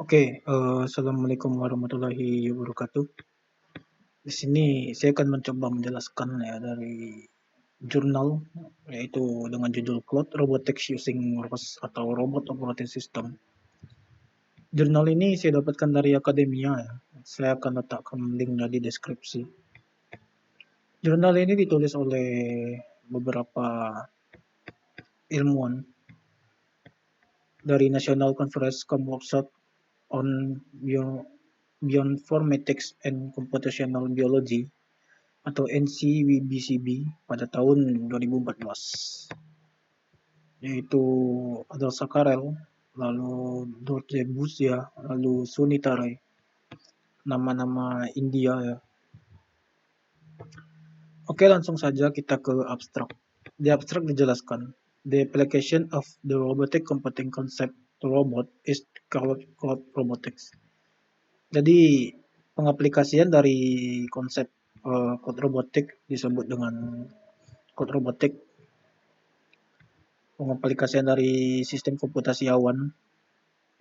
Oke, assalamualaikum warahmatullahi wabarakatuh. Di sini saya akan mencoba menjelaskan ya dari jurnal yaitu dengan judul Cloud Robotics Using ROS atau Robot Operating System. Jurnal ini saya dapatkan dari akademia ya. Saya akan letakkan linknya di deskripsi. Jurnal ini ditulis oleh beberapa ilmuwan dari National Conference Workshop on Bioinformatics and Computational Biology atau NCBCB pada tahun 2014, yaitu Adel Sakarel, lalu Dorje Buzia, lalu Sunita Ray, nama-nama India ya. Oke, langsung saja kita ke abstrak. Di abstrak dijelaskan, the application of the robotic computing concept to robot is called cloud robotics. Jadi pengaplikasian dari konsep cloud robotik disebut dengan cloud robotik. Pengaplikasian dari sistem komputasi awan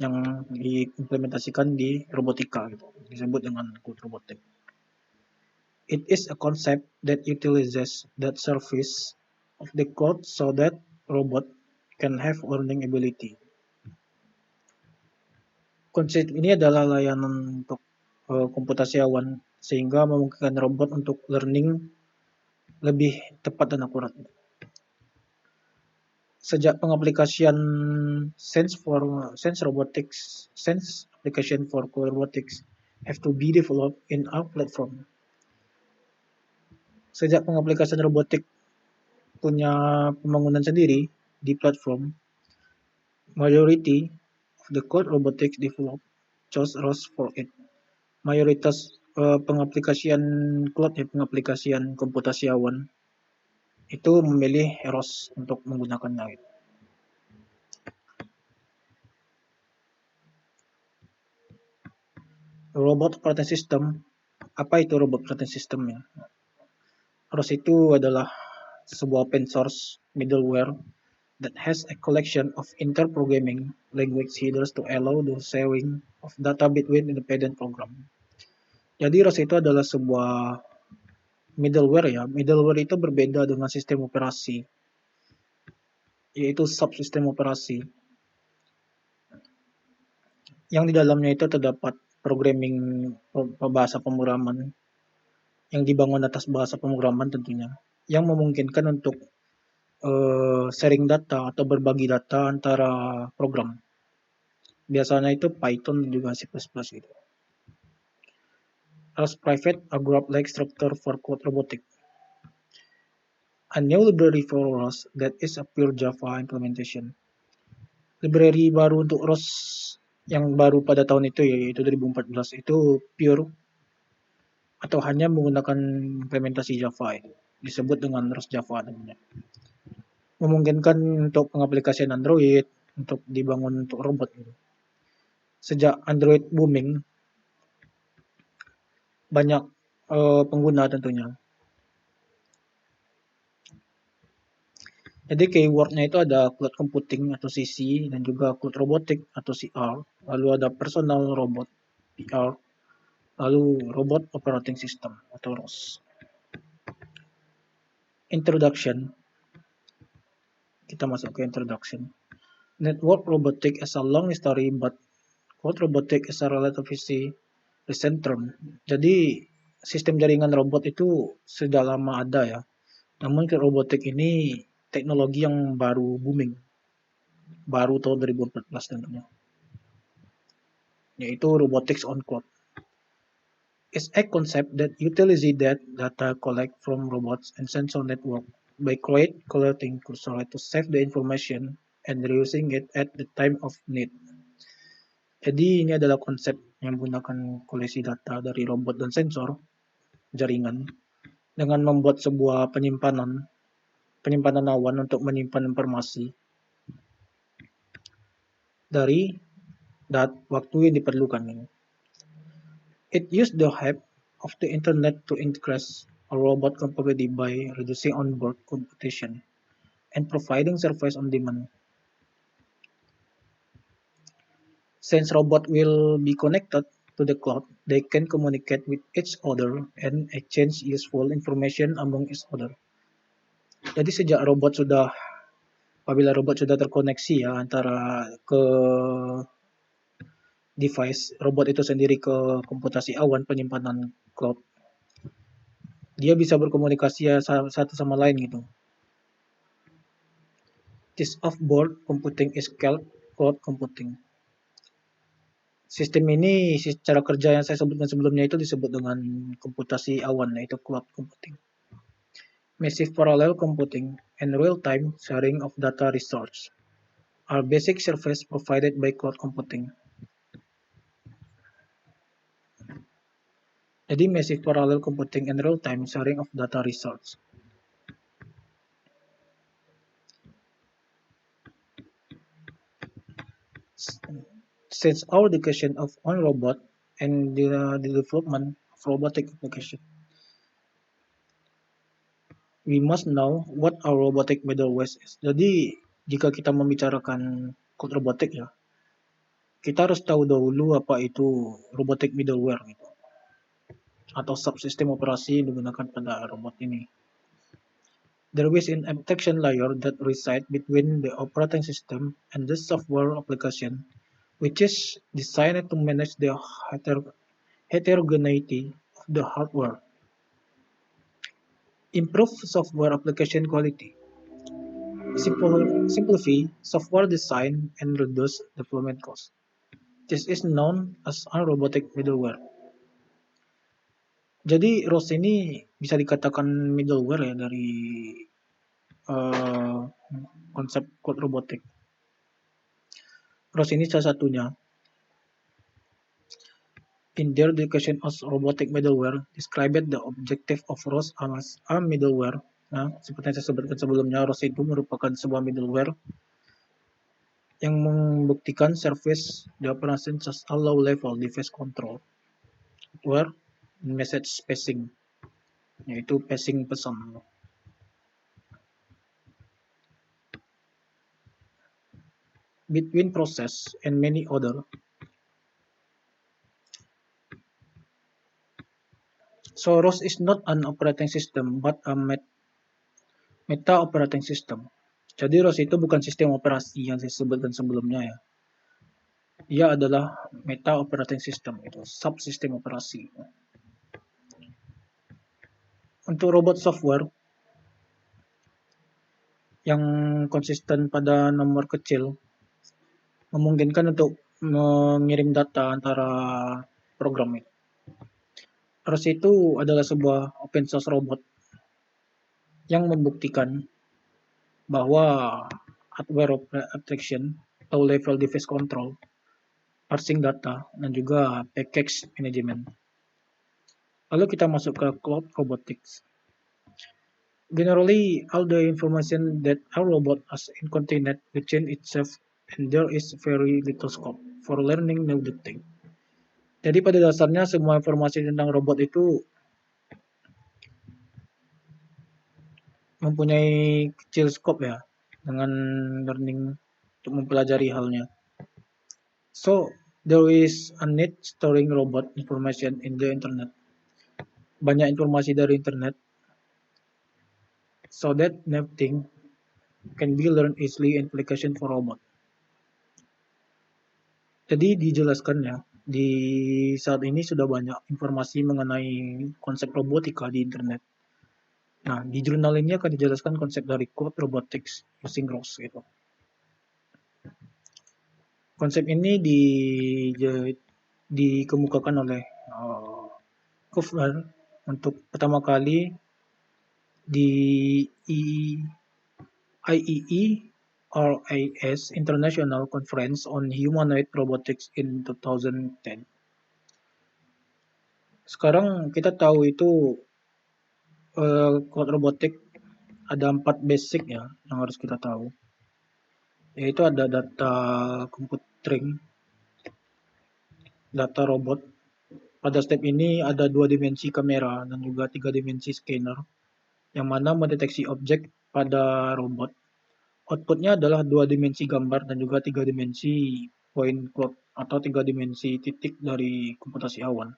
yang diimplementasikan di robotika gitu, disebut dengan cloud robotik. It is a concept that utilizes that service of the cloud so that robot can have learning ability. Konsep ini adalah layanan untuk komputasi awan sehingga memungkinkan robot untuk learning lebih tepat dan akurat. Sejak pengaplikasian sense application for robotics have to be developed in our platform. Sejak pengaplikasian robotik punya pembangunan sendiri di platform, majority of the code robotics developed chose ROS for it. Mayoritas pengaplikasian cloud ya, pengaplikasian komputasi awan itu memilih ROS untuk menggunakannya. Robot operating system, apa itu robot operating system ya? ROS itu adalah sebuah open source middleware that has a collection of inter-programming language headers to allow the sharing of data between independent program. Jadi ROS itu adalah sebuah middleware ya. Middleware itu berbeda dengan sistem operasi, yaitu subsistem operasi. Yang di dalamnya itu terdapat programming bahasa pemrograman yang dibangun atas bahasa pemrograman tentunya, yang memungkinkan untuk sharing data atau berbagi data antara program. Biasanya itu Python dan juga C++ gitu. ROS Private, a graph-like structure for code robotic. A new library for ROS that is a pure Java implementation. Library baru untuk ROS yang baru pada tahun itu yaitu 2014 itu pure atau hanya menggunakan implementasi Java itu. Disebut dengan ROS Java namanya. Memungkinkan untuk pengaplikasian Android untuk dibangun untuk robot gitu. Sejak Android booming, banyak pengguna tentunya. Jadi keywordnya itu ada cloud computing atau CC dan juga cloud robotic atau CR, lalu ada personal robot PR, lalu robot operating system atau ROS. Introduction. Kita masuk ke introduction. Network robotic is a long story, but cloud robotic is a relatively recent term. Jadi sistem jaringan robot itu sudah lama ada ya. Namun cloud robotik ini teknologi yang baru booming. Baru tahun 2014 tentunya. Yaitu robotics on cloud. Is a concept that utilizes data collect from robots and sensor network by collecting cursor to save the information and reusing it at the time of need. Jadi ini adalah konsep yang menggunakan koleksi data dari robot dan sensor jaringan dengan membuat sebuah penyimpanan awan untuk menyimpan informasi dari waktu yang diperlukan. It used the help of the internet to increase a robot capability by reducing onboard computation and providing service on demand. Since robots will be connected to the cloud, they can communicate with each other and exchange useful information among each other. Jadi sejak apabila robot sudah terkoneksi ya antara ke device robot itu sendiri ke komputasi awan penyimpanan cloud, dia bisa berkomunikasi ya satu sama lain gitu. This off-board computing is called cloud computing. Sistem ini secara kerja yang saya sebutkan sebelumnya itu disebut dengan komputasi awan, yaitu cloud computing. Massive parallel computing and real-time sharing of data resources are basic services provided by cloud computing. Jadi massive parallel computing and real-time sharing of data resources. Since our education of on robot and the development of robotic application, we must know what our robotic middleware is. Jadi jika kita membicarakan code robotik ya, kita harus tahu dahulu apa itu robotic middleware gitu, atau subsistem operasi yang digunakan pada robot ini. There is an abstraction layer that resides between the operating system and the software application, which is designed to manage the heterogeneity of the hardware, improve software application quality, simplify software design, and reduce development costs. This is known as robotic middleware. Jadi ROS ini bisa dikatakan middleware ya dari konsep code robotik. ROS ini salah satunya. In their definition of robotic middleware, described the objective of ROS as a middleware. Nah, seperti yang saya sebutkan sebelumnya, ROS itu merupakan sebuah middleware yang membuktikan service the operations as a low-level device control, where message passing, yaitu passing pesan. Between process and many other. So ROS is not an operating system but a meta operating system. Jadi ROS itu bukan sistem operasi yang saya sebutkan sebelumnya ya. Ia adalah meta operating system, itu subsistem operasi. Untuk robot software yang konsisten pada nomor kecil memungkinkan untuk mengirim data antara program itu. ROS itu adalah sebuah open source robot yang membuktikan bahwa hardware abstraction, low level device control, parsing data, dan juga package management. Lalu kita masuk ke cloud robotics. Generally, all the information that a robot has in contained within itself, and there is very little scope for learning new things. Jadi pada dasarnya semua informasi tentang robot itu mempunyai kecil scope ya, dengan learning untuk mempelajari halnya. So, there is a need storing robot information in the internet. Banyak informasi dari internet, so that nothing can be learned easily in application for robot. Jadi dijelaskan ya, di saat ini sudah banyak informasi mengenai konsep robotika di internet. Nah, di jurnal ini akan dijelaskan konsep dari code robotics using ROS gitu. Konsep ini dikemukakan oleh Kufler untuk pertama kali di IEE RAS International Conference on Humanoid Robotics in 2010. Sekarang kita tahu itu code robotik ada 4 basic ya yang harus kita tahu. Yaitu ada data computing, data robot. Pada step ini ada 2 dimensi kamera dan juga 3 dimensi scanner yang mana mendeteksi objek pada robot. Outputnya adalah 2 dimensi gambar dan juga 3 dimensi point cloud atau 3 dimensi titik dari komputasi awan.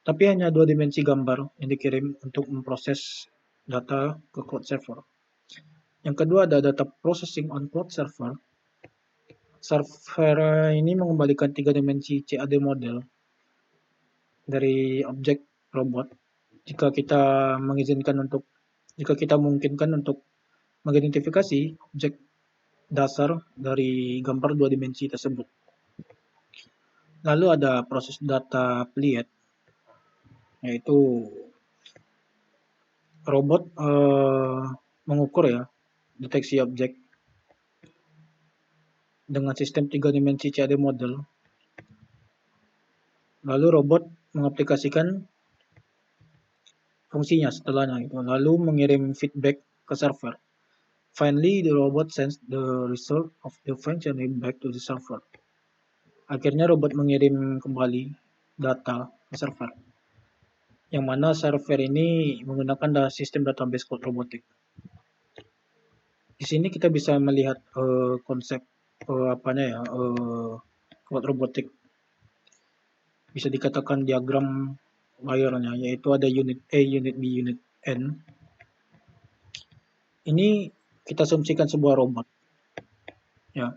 Tapi hanya 2 dimensi gambar yang dikirim untuk memproses data ke cloud server. Yang kedua ada data processing on cloud server. Server ini mengembalikan 3 dimensi CAD model dari objek robot jika kita memungkinkan untuk mengidentifikasi objek dasar dari gambar 2 dimensi tersebut. Lalu ada proses data PLIAT, yaitu robot mengukur ya deteksi objek dengan sistem 3 dimensi CAD model. Lalu robot mengaplikasikan fungsinya setelahnya itu, lalu mengirim feedback ke server. Finally, the robot sends the result of the functioning back to the server. Akhirnya robot mengirim kembali data ke server, yang mana server ini menggunakan sistem database cloud robotik. Di sini kita bisa melihat konsep cloud robotik. Bisa dikatakan diagram layarnya, yaitu ada unit A, unit B, unit N. Ini kita asumsikan sebuah robot, ya,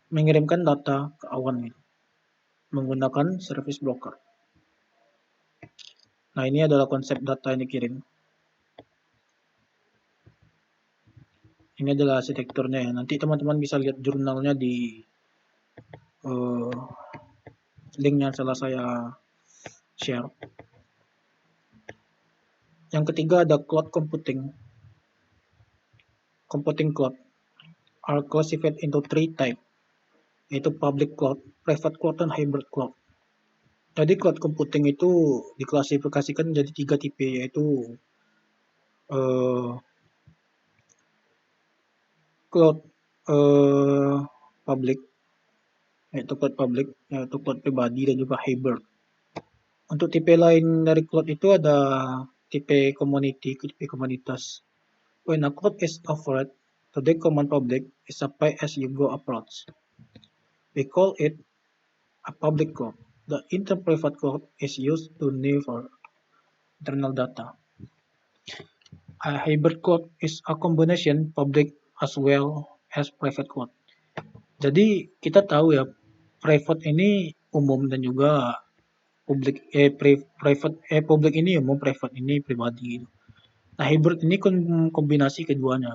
mengirimkan data ke awan ini menggunakan service broker. Nah, ini adalah konsep data yang dikirim. Ini adalah arsitekturnya ya. Nanti teman-teman bisa lihat jurnalnya di link yang telah saya share. Yang ketiga ada cloud computing. Computing cloud are classified into 3 types, yaitu public cloud, private cloud, dan hybrid cloud. Jadi cloud computing itu diklasifikasikan menjadi 3 tipe, yaitu cloud public, yaitu cloud pribadi, dan juga hybrid. Untuk tipe lain dari cloud itu ada tipe community, tipe komunitas. When a cloud is offered to the common public, is a pay-as-you-go approach. We call it a public cloud. The inter-private cloud is used to neighbor internal data. A hybrid cloud is a combination public as well as private cloud. Jadi kita tahu ya, private ini umum dan juga publik publik ini umum, private ini pribadi. Nah, hybrid ini kombinasi keduanya.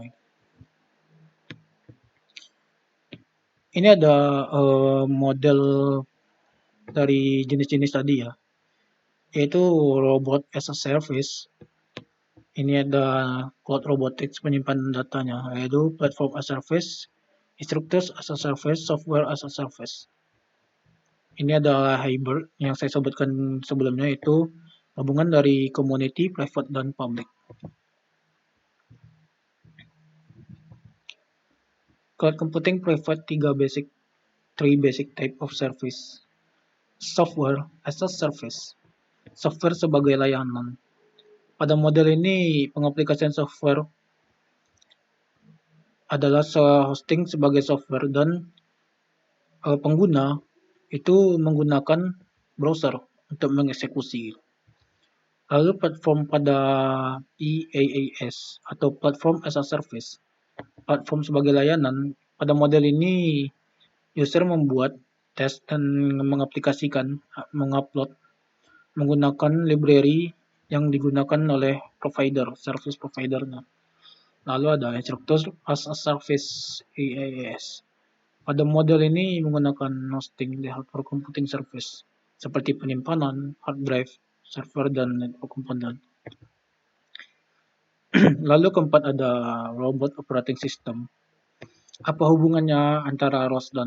Ini ada model dari jenis-jenis tadi ya, yaitu robot as a service. Ini ada cloud robotics penyimpanan datanya, yaitu platform as a service, instructors as a service, software as a service. Ini adalah hybrid yang saya sebutkan sebelumnya, itu gabungan dari community, private, dan public. Cloud computing provide three basic type of service. Software as a service. Software sebagai layanan. Pada model ini pengaplikasian software adalah hosting sebagai software dan pengguna itu menggunakan browser untuk mengeksekusi. Lalu platform pada PaaS atau platform as a service. Platform sebagai layanan, pada model ini user membuat, tes, dan mengupload menggunakan library yang digunakan oleh service provider-nya. Lalu ada instructor as a service, IaaS. Pada model ini menggunakan hosting di hardware computing service seperti penyimpanan, hard drive, server, dan network komponen. Lalu keempat ada robot operating system. Apa hubungannya antara ROS dan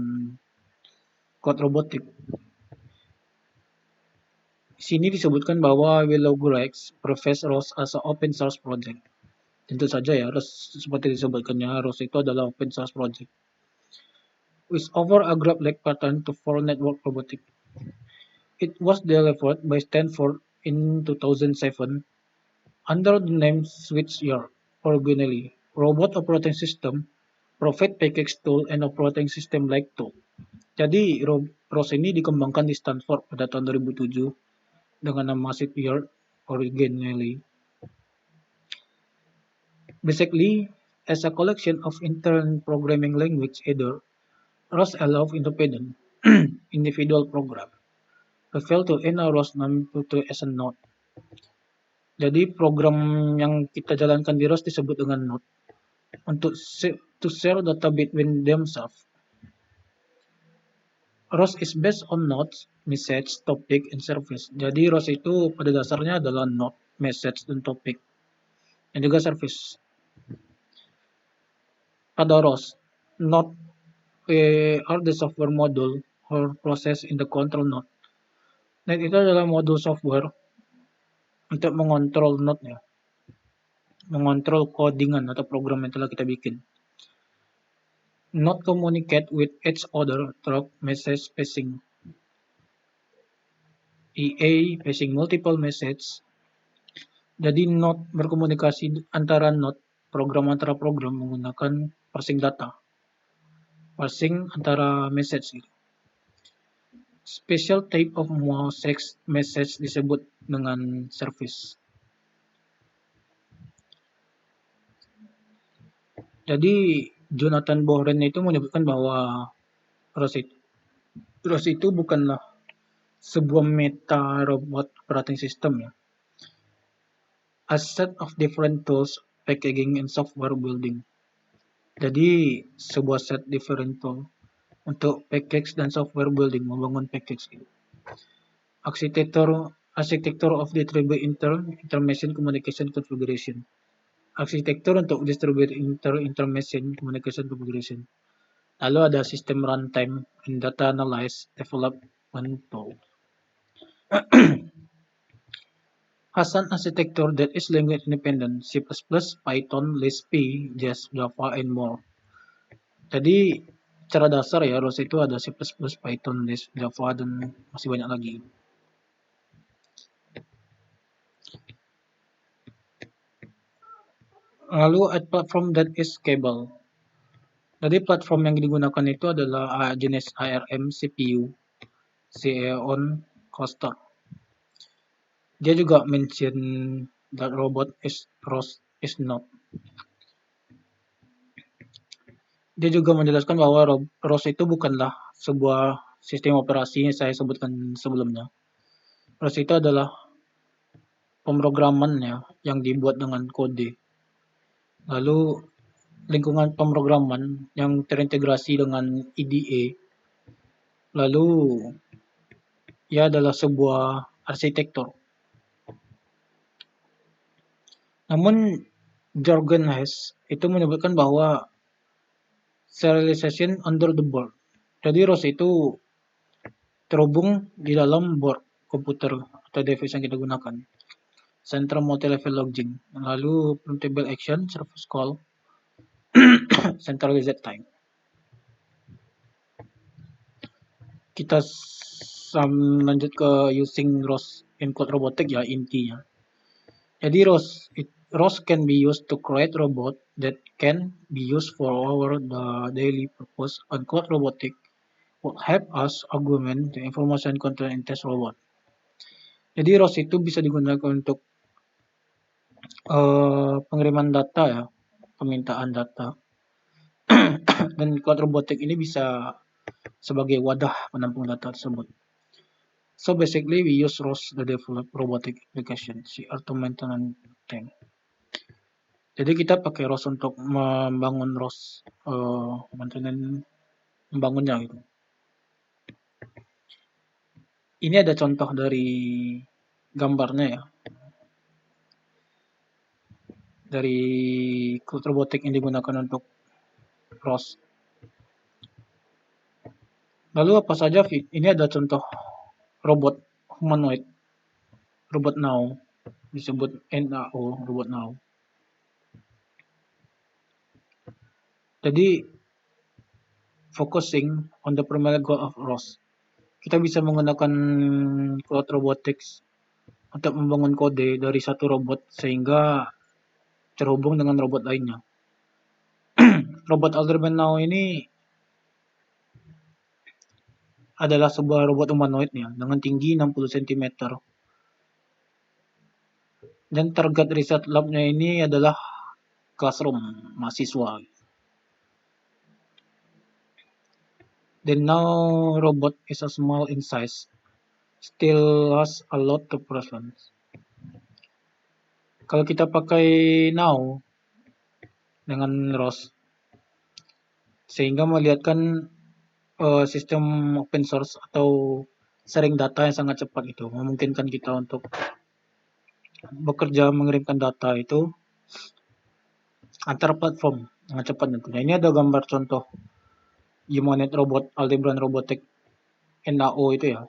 cloud robotik? Di sini disebutkan bahwa Willowgrex profess ROS as an open source project. Tentu saja ya, ROS seperti disebutkannya, ROS itu adalah open source project. With over a graph-like pattern to for network robotic. It was delivered by Stanford in 2007 under the name SwitchYard. Originally, robot operating system provide package tool and operating system like tool. Jadi ROS ini dikembangkan di Stanford pada tahun 2007 dengan nama Sid Year originally. Basically, as a collection of internal programming language either, ROS allow independent individual program refer to in a ROS to as a node. Jadi program yang kita jalankan di ROS disebut dengan node untuk to share data between themselves. ROS is based on nodes, message, topic, and service. Jadi ROS itu pada dasarnya adalah node, message, dan topic, dan juga service. Pada ROS, node are the software module or process in the control node. Node itu adalah modul software untuk mengontrol node-nya, mengontrol codingan atau program yang telah kita bikin. Node communicate with each other through message passing. EA passing multiple message. Jadi node berkomunikasi antara node, program antara program menggunakan parsing data. Parsing antara message gitu. Special type of message disebut dengan service. Jadi Jonathan Bohren itu menyebutkan bahwa ROS itu bukanlah sebuah meta robot operating system ya. A set of different tools, packaging, and software building. Jadi sebuah set different tool untuk package dan software building, membangun package gitu. Arsitektur of distributed intermachine communication configuration. Arsitektur untuk distributed intermachine communication configuration. Lalu ada sistem runtime and data analyze development tool. Has an architecture that is language independent, C++, Python, Lisp, Java, and more. Jadi cara dasar ya ROS itu ada C++, Python, Lisp, Java, dan masih banyak lagi. Lalu a platform that is scalable. Jadi platform yang digunakan itu adalah jenis ARM CPU, Xeon Cluster. Dia juga mention that robot is ROS is not. Dia juga menjelaskan bahwa ROS itu bukanlah sebuah sistem operasi yang saya sebutkan sebelumnya. ROS itu adalah pemrograman ya, yang dibuat dengan kode. Lalu lingkungan pemrograman yang terintegrasi dengan IDE. Lalu ia adalah sebuah arsitektur. Namun Jorgen Hess itu menyebutkan bahwa serialization under the board. Jadi ROS itu terhubung di dalam board komputer atau device yang kita gunakan. Central multi-level logging, lalu printable action, service call, central reset time. Kita lanjut ke using ROS in code robotic ya intinya. Jadi ROS can be used to create robot that can be used for our daily purpose, and code robotic would help us augment the information content in test robot. Jadi ROS itu bisa digunakan untuk pengiriman data ya, permintaan data. Dan code robotik ini bisa sebagai wadah penampung data tersebut. So basically we use ROS to develop robotic application, auto maintenance tank. Jadi kita pakai ROS untuk membangun ROS, membangunnya gitu. Ini ada contoh dari gambarnya ya. Dari code robotik yang digunakan untuk ROS. Lalu apa saja ini ada contoh robot humanoid, robot now, disebut NAO, robot now. Jadi focusing on the primary goal of ROS. Kita bisa menggunakan cloud robotics untuk membangun kode dari satu robot sehingga terhubung dengan robot lainnya. Robot Alderman Now ini adalah sebuah robot humanoid ya, dengan tinggi 60 cm. Dan target riset labnya ini adalah classroom mahasiswa. The now robot is a small in size, still has a lot of presence. Kalau kita pakai now dengan ROS, sehingga melihatkan sistem open source atau sharing data yang sangat cepat itu, memungkinkan kita untuk bekerja mengirimkan data itu antar platform dengan cepat tentunya. Ini ada gambar contoh humanoid robot Aldebaran Robotic NAO itu ya.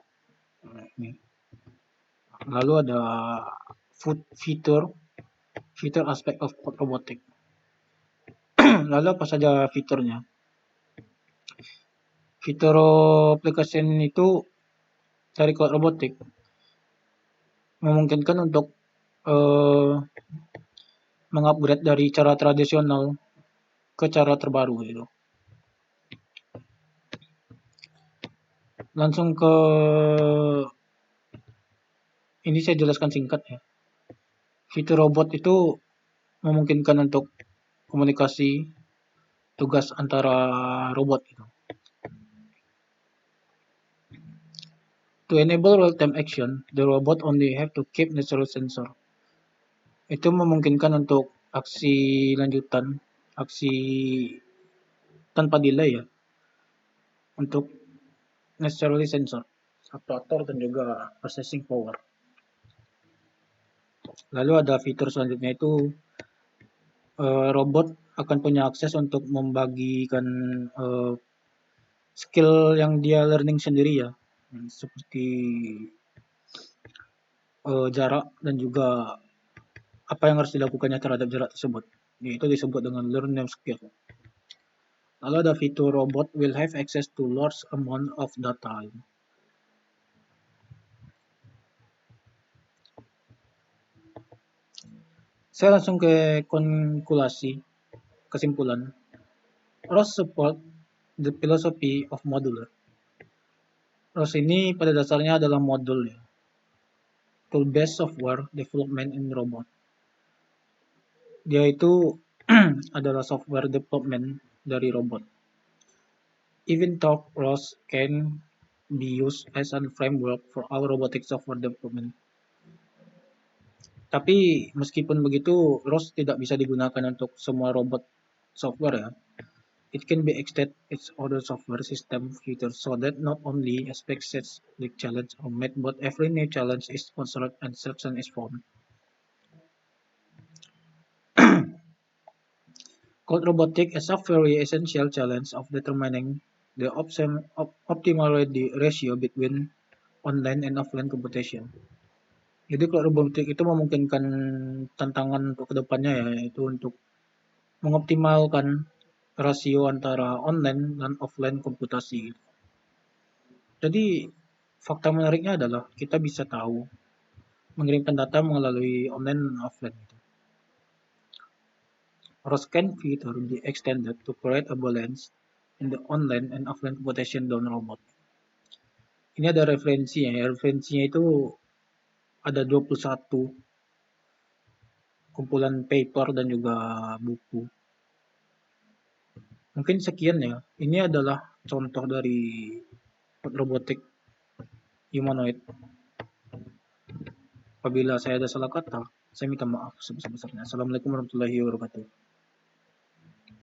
Ini. Lalu ada fitur aspek of code robotic. Lalu apa saja fiturnya? Fitur application itu dari code robotic memungkinkan untuk mengupgrade dari cara tradisional ke cara terbaru gitu. Langsung ke ini saya jelaskan singkat ya. Fitur robot itu memungkinkan untuk komunikasi tugas antara robot gitu. To enable real-time action, the robot only have to keep natural sensor. Itu memungkinkan untuk aksi lanjutan, aksi tanpa delay ya, untuk necessarily sensor, aktuator dan juga processing power. Lalu ada fitur selanjutnya itu robot akan punya akses untuk membagikan skill yang dia learning sendiri ya, seperti jarak dan juga apa yang harus dilakukannya terhadap jarak tersebut. Itu disebut dengan learn new skill. Lalu ada fitur robot will have access to large amount of data. Saya langsung ke konkulasi, kesimpulan. ROS support the philosophy of modular. ROS ini pada dasarnya adalah modul ya, tool-based software development in robot. Dia itu adalah software development dari robot. Even though ROS can be used as a framework for our robotic software development. Tapi meskipun begitu, ROS tidak bisa digunakan untuk semua robot software ya. It can be extended its other software system features so that not only aspects such the challenge are met, but every new challenge is considered and solution is found. Code robotic is a very essential challenge of determining the optimal ratio between online and offline computation. Jadi code robotic itu memungkinkan tantangan untuk kedepannya ya, yaitu untuk mengoptimalkan rasio antara online dan offline komputasi. Jadi fakta menariknya adalah kita bisa tahu mengirimkan data melalui online dan offline. ROS can feature be extended to create a balance in the online and offline computation down robot. Ini ada referensinya ya. Referensinya itu ada 21 kumpulan paper dan juga buku. Mungkin sekian ya. Ini adalah contoh dari robotik humanoid. Apabila saya ada salah kata, saya minta maaf sebesar-besarnya. Assalamualaikum warahmatullahi wabarakatuh.